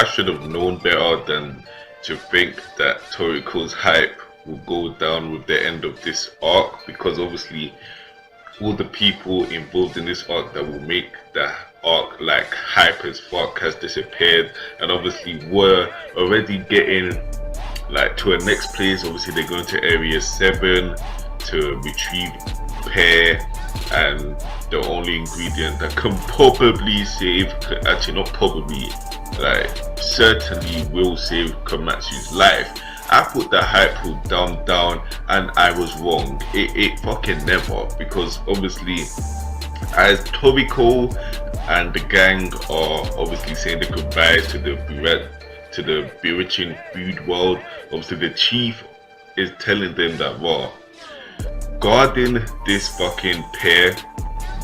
I should have known better than to think that Toriko's hype will go down with the end of this arc, because obviously all the people involved in this arc that will make the arc like hype as fuck has disappeared, and obviously we're already getting like to a next place. Obviously they're going to area 7 to retrieve Pear, and the only ingredient that can probably save, actually not probably, like certainly will save Komatsu's life. I put the hype will down and I was wrong. It fucking never, because obviously as Toriko and the gang are obviously saying their goodbyes to the bewitching food world, obviously the chief is telling them that raw, guarding this fucking Pear,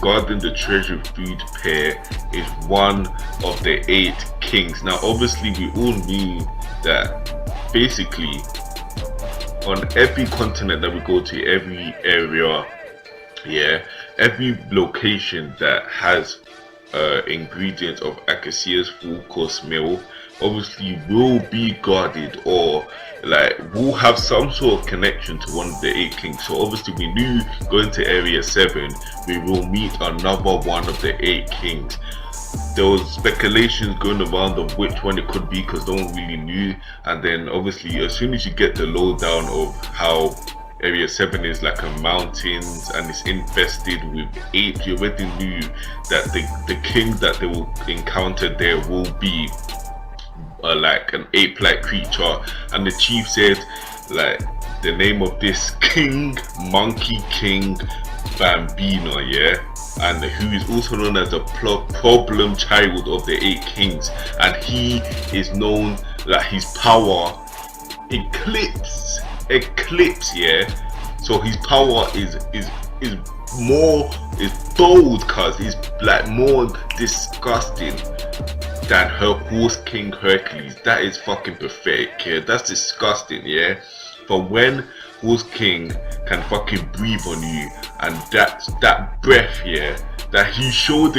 guarding the treasure food Pear is one of the 8 kings. Now obviously we all knew that basically on every continent that we go to, every area, yeah, every location that has ingredients of Acacia's full course meal obviously will be guarded, or like will have some sort of connection to one of the 8 kings. So obviously we knew going to area 7 we will meet another one of the 8 kings. There was speculations going around of which one it could be because no one really knew, and then obviously as soon as you get the lowdown of how area 7 is like a mountains and it's infested with apes, you already knew that the king that they will encounter there will be like an ape-like creature. And the chief said like the name of this king, Monkey King Bambino, yeah, and who is also known as the problem child of the 8 kings, and he is known that his power eclipse, yeah. So his power is bold, cause it's like more disgusting than her horse king Hercules. That is fucking pathetic, yeah. That's disgusting, yeah. From when horse king can fucking breathe on you, and that breath, yeah, that he showed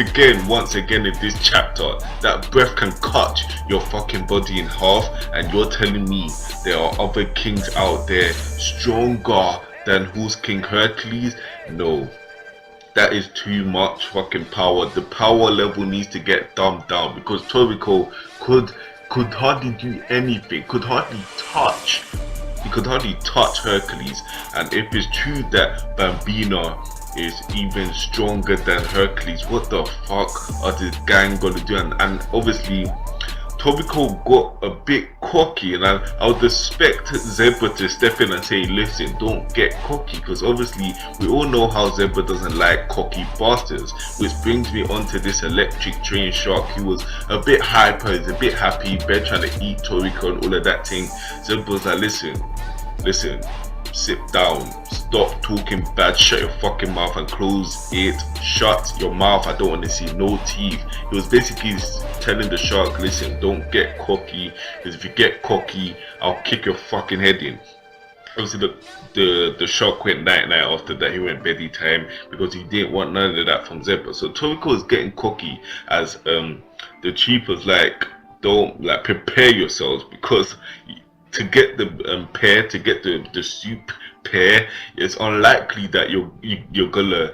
once again in this chapter, that breath can cut your fucking body in half, and you're telling me there are other kings out there stronger than horse king Hercules? No. That is too much fucking power. The power level needs to get dumbed down, because Toriko could hardly do anything, could hardly touch Hercules. And if it's true that Bambina is even stronger than Hercules, what the fuck are this gang gonna do? And obviously Toriko got a bit cocky, and I would expect Zebra to step in and say, listen, don't get cocky, because obviously we all know how Zebra doesn't like cocky bastards. Which brings me onto this electric train shark who was a bit hyper, he's a bit happy, bed trying to eat Toriko and all of that thing. Zebra's like, listen, sit down, stop talking bad, shut your fucking mouth and close it, shut your mouth, I don't want to see no teeth. He was basically telling the shark, listen, don't get cocky, because if you get cocky, I'll kick your fucking head in. Obviously the shark went night after that. He went beddy time because he didn't want none of that from Zebra. So Toriko was getting cocky as the chief was like, don't, like, prepare yourselves, because to get the Pear, to get the soup Pear, it's unlikely that you're gonna,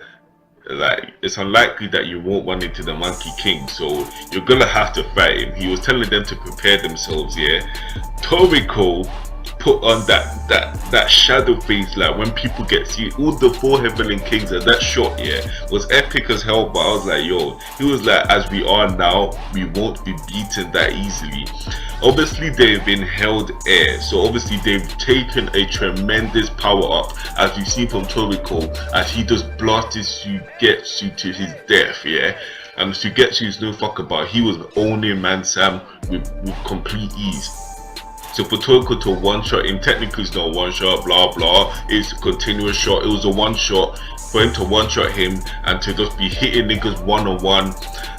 like, it's unlikely that you won't run into the Monkey King, so you're gonna have to fight him. He was telling them to prepare themselves, yeah. Toriko put on that shadow face, like when people get see all the 4 Heavenly Kings, and that shot, yeah, was epic as hell. But I was like, yo, he was like, as we are now, we won't be beaten that easily. Obviously they've been held air, so obviously they've taken a tremendous power up, as you see from Toriko, as he just blasted Sugetsu to his death, yeah. And Sugetsu is no fuck about, he was owning Man-Sam with complete ease. So for Toriko to one-shot him, technically it's not one-shot, blah blah, it's a continuous shot. It was a one-shot for him to one-shot him, and to just be hitting niggas one-on-one,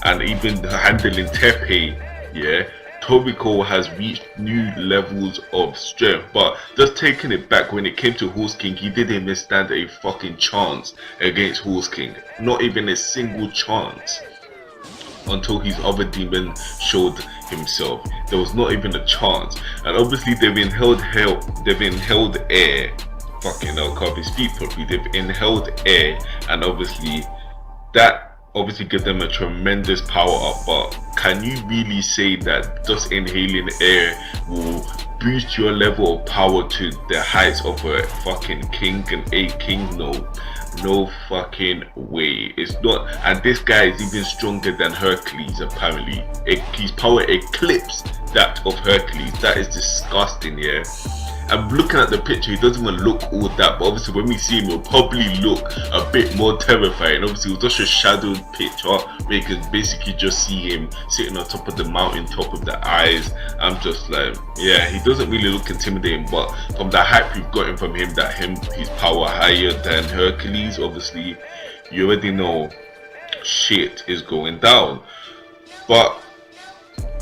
and even handling Tepe, yeah. Toriko has reached new levels of strength. But just taking it back, when it came to Horse King, he didn't even stand a fucking chance against Horse King. Not even a single chance. Until his other demon showed himself. There was not even a chance. And obviously they've inhaled air. Fucking hell, can't be speak properly. They've inhaled air, and obviously that give them a tremendous power up. But can you really say that just inhaling air will boost your level of power to the heights of a fucking king and a king? No fucking way. It's not. And this guy is even stronger than Hercules apparently. His power eclipsed that of Hercules. That is disgusting. Yeah, I'm looking at the picture, he doesn't even look all that, but obviously when we see him, he'll probably look a bit more terrifying. Obviously it was just a shadowed picture where you can basically just see him sitting on top of the mountain, top of the eyes. I'm just like, yeah, he doesn't really look intimidating, but from the hype we've gotten from him, that his power higher than Hercules, obviously you already know shit is going down. But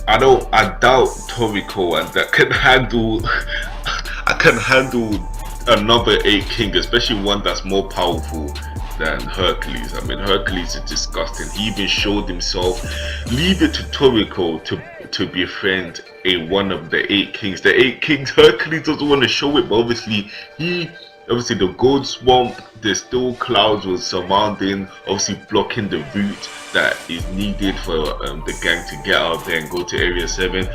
I doubt Toriko and that can handle I can handle another 8 king, especially one that's more powerful than Hercules. I mean, Hercules is disgusting. He even showed himself. Leave it to Toriko to befriend one of the 8 kings. The 8 kings, Hercules doesn't want to show it, but obviously the gold swamp, the still clouds was surrounding, obviously blocking the route that is needed for the gang to get out there and go to Area 7.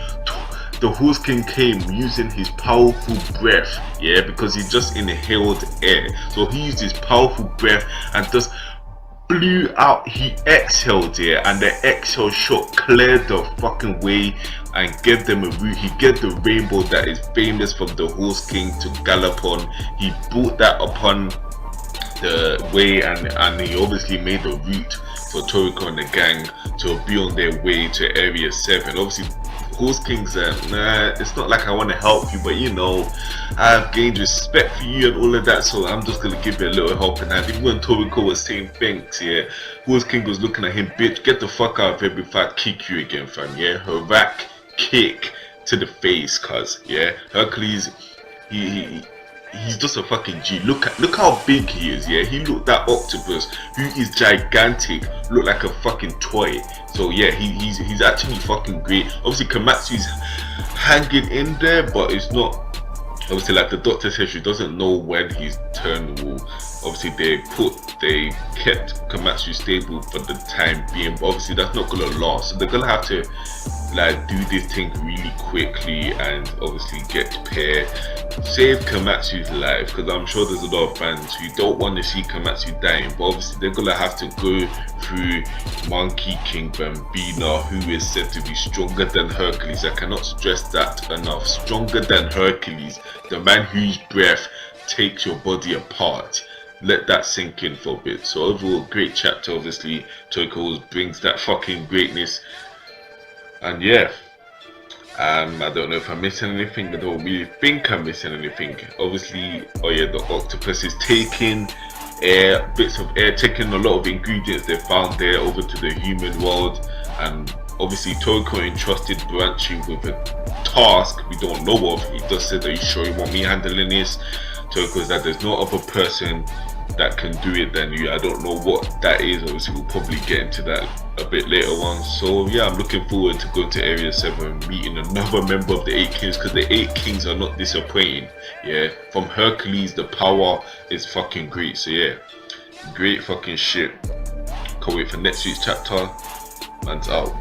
The Horse King came using his powerful breath, yeah, because he just inhaled air. So he used his powerful breath and just blew out, he exhaled, yeah, and the exhale shot cleared the fucking way and gave them a route. He gave the rainbow that is famous from the Horse King to gallop on. He brought that upon the way, and he obviously made a route for Toriko and the gang to be on their way to Area 7. Obviously Horse King's it's not like I want to help you, but you know, I've gained respect for you and all of that, so I'm just gonna give you a little helping hand. Even when Toriko was saying thanks, yeah, Horse King was looking at him, bitch, get the fuck out of here before I kick you again, fam. Yeah, her rack kick to the face, cuz yeah, Hercules, he's just a fucking G. Look how big he is, yeah. He looked, that octopus, who is gigantic, look like a fucking toy. So yeah, he's actually fucking great. Obviously Komatsu's hanging in there, but it's not, obviously, like the doctor says, she doesn't know when his turn will. Obviously they kept Komatsu stable for the time being, but obviously that's not gonna last, so they're gonna have to like do this thing really quickly and obviously get pair, save Komatsu's life, because I'm sure there's a lot of fans who don't want to see Komatsu dying, but obviously they're gonna have to go through Monkey King Bambina, who is said to be stronger than Hercules. I cannot stress that enough. Stronger than Hercules, the man whose breath takes your body apart. Let that sink in for a bit. So overall, great chapter. Obviously Toriko brings that fucking greatness, and yeah, I don't know if I'm missing anything. I don't really think I'm missing anything. Obviously, oh yeah, the octopus is taking air, bits of air, taking a lot of ingredients they found there over to the human world, and obviously Toriko entrusted Branchi with a task we don't know of. He just said, are you sure you want me handling this? Toriko said there's no other person that can do it than you. I don't know what that is. Obviously we'll probably get into that a bit later on. So yeah, I'm looking forward to going to Area 7, meeting another member of the 8 Kings, because the 8 Kings are not disappointing. Yeah, from Hercules, the power is fucking great. So yeah, great fucking shit. Can't wait for next week's chapter. Man's out.